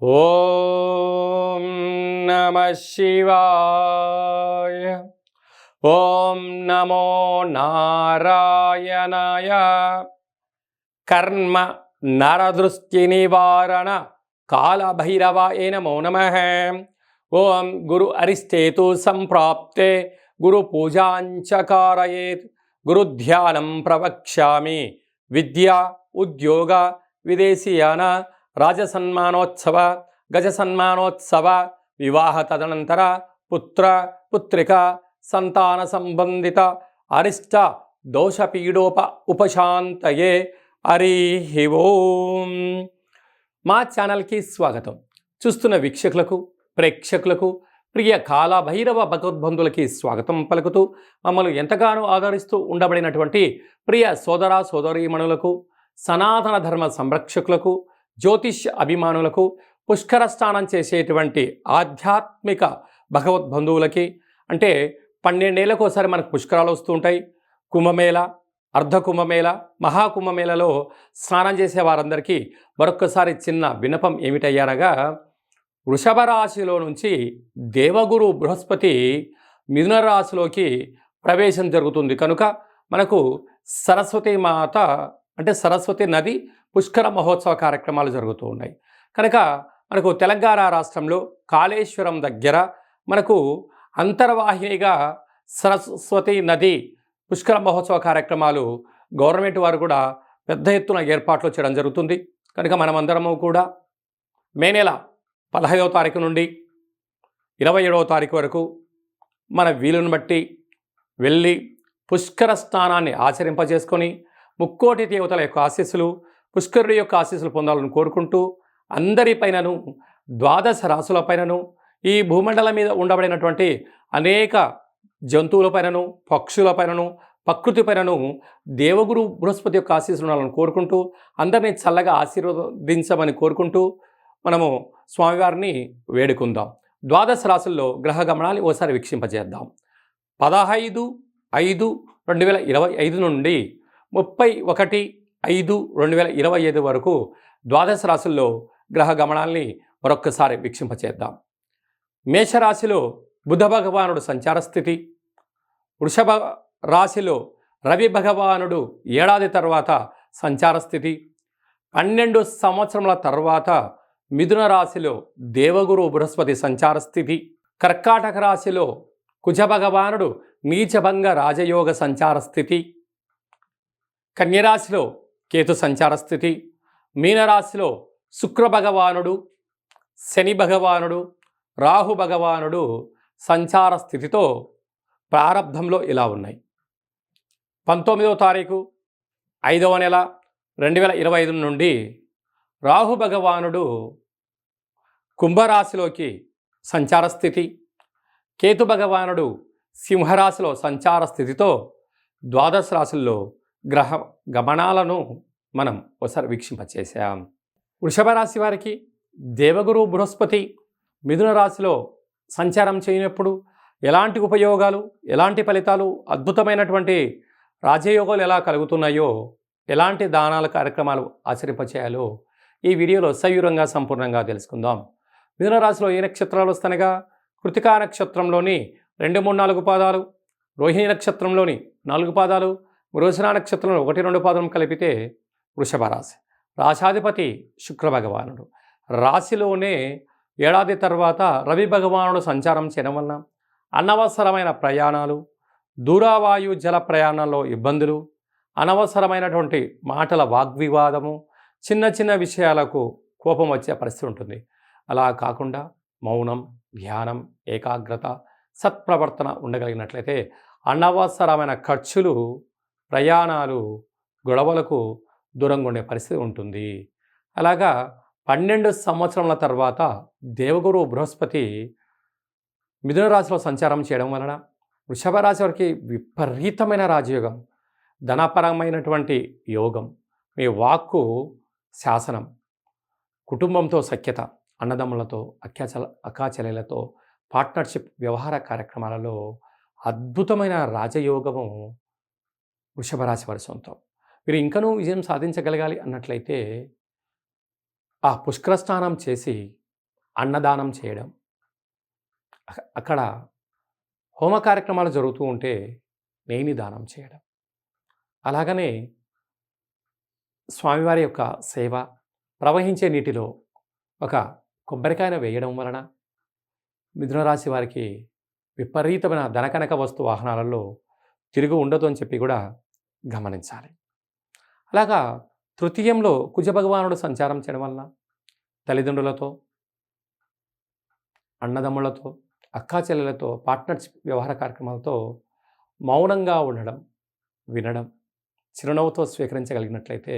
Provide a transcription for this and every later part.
ఓం నమః శివాయ. ఓం నమో నారాయణాయ. కర్మ నరదృష్టి నివారణ కాళభైరవాయ నమో నమః. ఓం గురు అరిష్టేతు సంప్రాప్తే గురు పూజాంచ కారయేత్. గురుధ్యానం ప్రవక్ష్యామి. విద్యా ఉద్యోగ విదేశీయాన రాజసన్మానోత్సవ గజసన్మానోత్సవ వివాహ తదనంతర పుత్ర పుత్రిక సంతాన సంబంధిత అరిష్ట దోషపీడోప ఉపశాంతయే. హరి ఓం. మా ఛానల్కి స్వాగతం. చూస్తున్న వీక్షకులకు ప్రేక్షకులకు ప్రియ కాళభైరవ భగవద్బంధులకి స్వాగతం పలుకుతూ మమ్మల్ని ఎంతగానో ఆదరిస్తూ ఉండబడినటువంటి ప్రియ సోదర సోదరీమణులకు, సనాతన ధర్మ సంరక్షకులకు, జ్యోతిష్ అభిమానులకు, పుష్కర స్నానం చేసేటువంటి ఆధ్యాత్మిక భగవద్బంధువులకి, అంటే 12 ఏళ్ళకు ఒకసారి మనకు పుష్కరాలు వస్తూ ఉంటాయి. కుంభమేళ, అర్ధ కుంభమేళ, మహాకుంభమేళలో స్నానం చేసే వారందరికీ మరొక్కసారి చిన్న విన్నపం ఏమిటయ్యారగా, వృషభ రాశిలో నుంచి దేవగురు బృహస్పతి మిథున రాశిలోకి ప్రవేశం జరుగుతుంది కనుక మనకు సరస్వతి మాత అంటే సరస్వతి నది పుష్కర మహోత్సవ కార్యక్రమాలు జరుగుతూ ఉన్నాయి. కనుక మనకు తెలంగాణ రాష్ట్రంలో కాళేశ్వరం దగ్గర మనకు అంతర్వాహినిగా సరస్వతి నది పుష్కర మహోత్సవ కార్యక్రమాలు గవర్నమెంట్ వారు కూడా పెద్ద ఎత్తున ఏర్పాట్లు చేయడం జరుగుతుంది. కనుక మనమందరము కూడా మే నెల 15వ తారీఖు నుండి 27వ తారీఖు వరకు మన వీలును బట్టి వెళ్ళి పుష్కర స్నానాన్ని ఆచరింపజేసుకొని ముక్కోటి దేవతల యొక్క ఆశీస్సులు, పుష్కరుడి యొక్క ఆశీస్సులు పొందాలని కోరుకుంటూ, అందరిపైనను 12 రాశులపైనను, ఈ భూమండలం మీద ఉండబడినటువంటి అనేక జంతువులపైనను, పక్షులపైనను, ప్రకృతిపైనను దేవగురు బృహస్పతి యొక్క ఆశీస్సులు ఉండాలని కోరుకుంటూ, అందరినీ చల్లగా ఆశీర్వదించమని కోరుకుంటూ మనము స్వామివారిని వేడుకుందాం. 12 రాశుల్లో గ్రహ గమనాలు ఓసారి వీక్షింపజేద్దాం. 15/5/2025 నుండి 31/5/2025 వరకు 12 రాశుల్లో గ్రహ గమనాల్ని మరొక్కసారి వీక్షింపచేద్దాం. మేషరాశిలో బుధ భగవానుడు సంచార స్థితి, వృషభ రాశిలో రవి భగవానుడు ఏడాది తర్వాత సంచార స్థితి, 12 సంవత్సరముల తర్వాత మిథున రాశిలో దేవగురు బృహస్పతి సంచార స్థితి, కర్కాటక రాశిలో కుజ భగవానుడు నీచభంగ రాజయోగ సంచార స్థితి, కన్యరాశిలో కేతు సంచార స్థితి, మీనరాశిలో శుక్ర భగవానుడు, శని భగవానుడు, రాహు భగవానుడు సంచార స్థితితో ప్రారంభంలో ఇలా ఉన్నాయి. 19వ తారీఖు 5వ నెల 2025 నుండి రాహు భగవానుడు కుంభరాశిలోకి సంచార స్థితి, కేతు భగవానుడు సింహరాశిలో సంచార స్థితితో 12 రాశుల్లో గ్రహ గమనాలను మనం ఒకసారి వీక్షింపచేసాం. వృషభ రాశి వారికి దేవగురు బృహస్పతి మిథున రాశిలో సంచారం చేయనప్పుడు ఎలాంటి ఉపయోగాలు, ఎలాంటి ఫలితాలు, అద్భుతమైనటువంటి రాజయోగాలు ఎలా కలుగుతున్నాయో, ఎలాంటి దానాల కార్యక్రమాలు ఆచరింపచేయాలో ఈ వీడియోలో సవివరంగా సంపూర్ణంగా తెలుసుకుందాం. మిథున రాశిలో ఏ నక్షత్రాలు వస్తానగా, కృతికా నక్షత్రంలోని 2, 3, 4 పాదాలు, రోహిణి నక్షత్రంలోని 4 పాదాలు, మృగశిర నక్షత్రంలో 1, 2 పాదం కలిపితే వృషభ రాశి. రాశాధిపతి శుక్ర భగవానుడు. రాశిలోనే ఏడాది తర్వాత రవి భగవానుడు సంచారం చేయడం వలన అనవసరమైన ప్రయాణాలు, దూరావాయు జల ప్రయాణాల్లో ఇబ్బందులు, అనవసరమైనటువంటి మాటల వాగ్వివాదము, చిన్న చిన్న విషయాలకు కోపం వచ్చే పరిస్థితి ఉంటుంది. అలా కాకుండా మౌనం, ధ్యానం, ఏకాగ్రత, సత్ప్రవర్తన ఉండగలిగినట్లయితే అనవసరమైన ఖర్చులు, ప్రయాణాలు, గొడవలకు దూరంగా ఉండే పరిస్థితి ఉంటుంది. అలాగా 12 సంవత్సరముల తర్వాత దేవగురు బృహస్పతి మిథున రాశిలో సంచారం చేయడం వలన వృషభ రాశి వారికి విపరీతమైన రాజయోగం, ధనపరమైనటువంటి యోగం, మీ వాక్కు శాసనం, కుటుంబంతో సఖ్యత, అన్నదమ్ములతో, అక్కాచెల్లెలతో పార్ట్నర్షిప్ వ్యవహార కార్యక్రమాలలో అద్భుతమైన రాజయోగము వృషభ రాశి వారి సొంతం. మీరు ఇంకనూ విజయం సాధించగలగాలి అన్నట్లయితే ఆ పుష్కర స్నానం చేసి అన్నదానం చేయడం, అక్కడ హోమ కార్యక్రమాలు జరుగుతూ ఉంటే నేని దానం చేయడం, అలాగనే స్వామివారి యొక్క సేవ, ప్రవహించే నీటిలో ఒక కొబ్బరికాయను వేయడం వలన మిథున రాశి వారికి విపరీతమైన ధనకనక వస్తు వాహనాలలో తిరుగు ఉండదు అని చెప్పి కూడా గమనించాలి. అలాగా తృతీయంలో కుజ భగవానుడు సంచారం చేయడం వలన తల్లిదండ్రులతో, అన్నదమ్ములతో, అక్కా చెల్లెలతో, పార్ట్నర్షిప్ వ్యవహార కార్యక్రమాలతో మౌనంగా ఉండడం, వినడం, చిరునవ్వుతో స్వీకరించగలిగినట్లయితే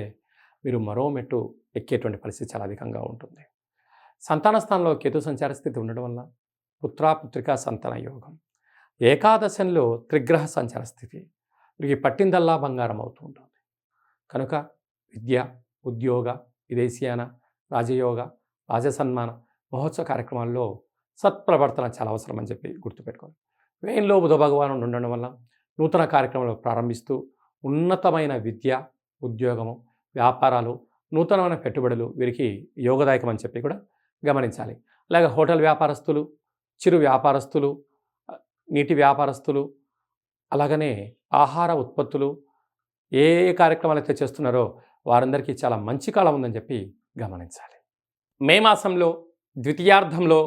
మీరు మరో మెట్టు ఎక్కేటువంటి పరిస్థితి చాలా అధికంగా ఉంటుంది. సంతాన స్థానంలో కేతు సంచార స్థితి ఉండడం వల్ల పుత్రికా సంతాన యోగం. ఏకాదశంలో త్రిగ్రహ సంచార స్థితి వీరికి పట్టిందల్లా బంగారం అవుతూ ఉంటుంది. కనుక విద్య, ఉద్యోగ, విదేశీయాన, రాజయోగ, రాజసన్మాన మహోత్సవ కార్యక్రమాల్లో సత్ప్రవర్తన చాలా అవసరం అని చెప్పి గుర్తుపెట్టుకోవాలి. వేయంలో బుధ భగవానుడు ఉండడం వల్ల నూతన కార్యక్రమాలు ప్రారంభిస్తూ ఉన్నతమైన విద్య, ఉద్యోగము, వ్యాపారాలు, నూతనమైన పెట్టుబడులు వీరికి యోగదాయకం అని చెప్పి కూడా గమనించాలి. అలాగే హోటల్ వ్యాపారస్తులు, చిరు వ్యాపారస్తులు, నీటి వ్యాపారస్తులు, అలాగనే ఆహార ఉత్పత్తులు ఏ కార్యక్రమాలు అయితే చేస్తున్నారో వారందరికీ చాలా మంచి కాలం ఉందని చెప్పి గమనించాలి. మే మాసంలో ద్వితీయార్థంలో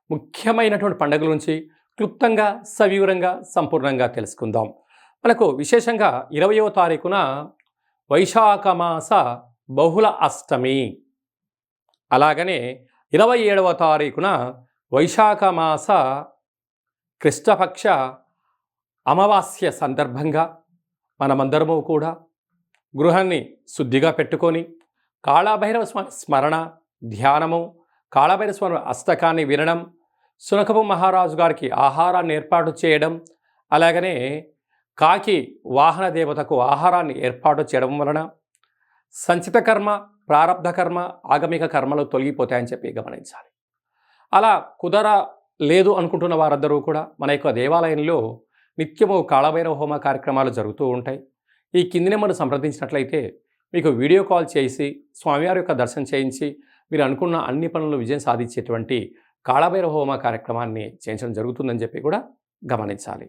ముఖ్యమైనటువంటి పండుగల నుంచి క్లుప్తంగా, సవివరంగా, సంపూర్ణంగా తెలుసుకుందాం. మనకు విశేషంగా 20వ తారీఖున వైశాఖ మాస బహుళ అష్టమి, అలాగనే 27వ తారీఖున వైశాఖ మాస కృష్ణపక్ష అమావాస్య సందర్భంగా మనమందరము కూడా గృహాన్ని శుద్ధిగా పెట్టుకొని కాళభైరవ స్వామి స్మరణ, ధ్యానము, కాళభైరవ స్వామి అష్టకాన్ని వినడం, సునకపు మహారాజు గారికి ఆహారాన్ని ఏర్పాటు చేయడం, అలాగనే కాకి వాహన దేవతకు ఆహారాన్ని ఏర్పాటు చేయడం వలన సంచిత కర్మ, ప్రారబ్ధ కర్మ, ఆగమిక కర్మలు తొలగిపోతాయని చెప్పి గమనించాలి. అలా కుదరలేదు అనుకుంటున్న వారందరూ కూడా మన యొక్క దేవాలయంలో నిత్యము కాళభైరవ హోమ కార్యక్రమాలు జరుగుతూ ఉంటాయి. ఈ కింది నెంబర్ను సంప్రదించినట్లయితే మీకు వీడియో కాల్ చేసి స్వామివారి యొక్క దర్శనం చేయించి మీరు అనుకున్న అన్ని పనులను విజయం సాధించేటువంటి కాళభైరవ హోమ కార్యక్రమాన్ని చేయించడం జరుగుతుందని చెప్పి కూడా గమనించాలి.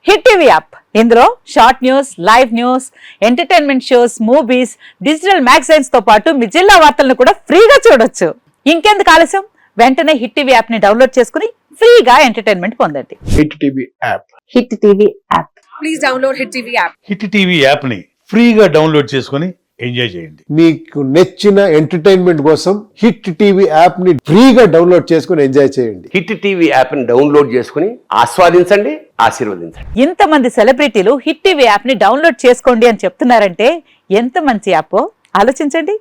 హిట్ టీవీ యాప్, ఇందులో short news, live news, entertainment shows, movies, digital magazines తో పాటు మీ జిల్లా వార్తలను కూడా ఫ్రీగా చూడొచ్చు. ఇంకెందుకు ఆలస్యం, వెంటనే హిట్ టీవీ యాప్ ని డౌన్లోడ్ చేసుకుని ఫ్రీగా ఎంటర్టైన్మెంట్ పొందండి. Hit TV app. Hit TV app. Please download hit TV app. Hit TV app ని ఫ్రీగా డౌన్లోడ్ చేసుకొని ఎంజాయ్ చేయండి. మీకు నచ్చిన ఎంటర్టైన్మెంట్ కోసం హిట్ టీవీ యాప్ ని ఫ్రీగా డౌన్లోడ్ చేసుకొని ఎంజాయ్ చేయండి. హిట్ టీవీ యాప్ ని డౌన్లోడ్ చేసుకుని ఆస్వాదించండి, ఆశీర్వదించండి. ఇంతమంది సెలబ్రిటీలు హిట్ టీవీ యాప్ ని డౌన్లోడ్ చేసుకోండి అని చెప్తున్నారంటే ఎంత మంచి యాప్ ఆలోచించండి.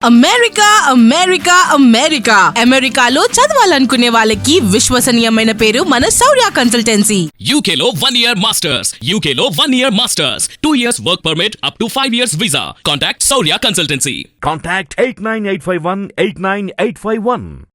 అమెరికా అమెరికా అమెరికా అమెరికాలో చదవాలనుకునే వాళ్ళకి విశ్వసనీయమైన పేరు మన శౌర్య కన్సల్టెన్సీ. UK లో 1 year masters, UK లో 1 year masters, 2 years work permit up to 5 years visa. Contact Saurya Consultancy. Contact 89851 89851.